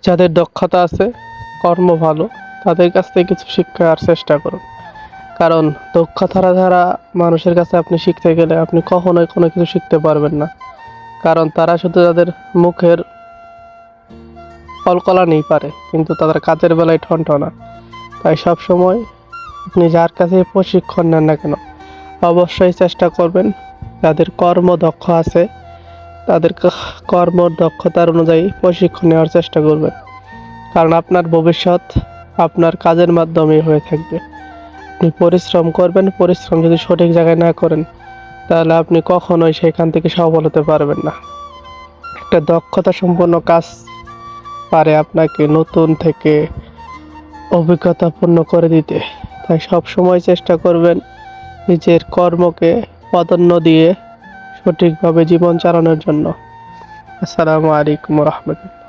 যাদের দক্ষতা আছে, কর্ম ভালো, তাদের কাছ থেকে কিছু শিক্ষার চেষ্টা করুন। কারণ দক্ষতা দ্বারা মানুষের কাছে আপনি শিখতে গেলে আপনি কখনোই কোনো কিছু শিখতে পারবেন না। কারণ তারা শুধু তাদের মুখের কলকলানি পারে, কিন্তু তাদের কাজের বেলায় ঠনঠনা। তাই সবসময় আপনি যার কাছে প্রশিক্ষণ নেন না কেন, অবশ্যই চেষ্টা করবেন যাদের কর্মদক্ষ আছে তাদের কর্ম দক্ষতার অনুযায়ী প্রশিক্ষণ নেওয়ার চেষ্টা করবেন। কারণ আপনার ভবিষ্যৎ আপনার কাজের মাধ্যমেই হয়ে থাকবে। আপনি পরিশ্রম করবেন, পরিশ্রম যদি সঠিক জায়গায় না করেন তাহলে আপনি কখনোই সেখান থেকে সফল হতে পারবেন না। একটা দক্ষতা সম্পন্ন কাজ পারে আপনাকে নতুন থেকে অভিজ্ঞতাপূর্ণ করে দিতে। তাই সব সময় চেষ্টা করবেন নিজের কর্মকে প্রাধান্য দিয়ে সঠিকভাবে জীবন চালানোর জন্য। আসসালামু আলাইকুম রহমতুল্লাহ।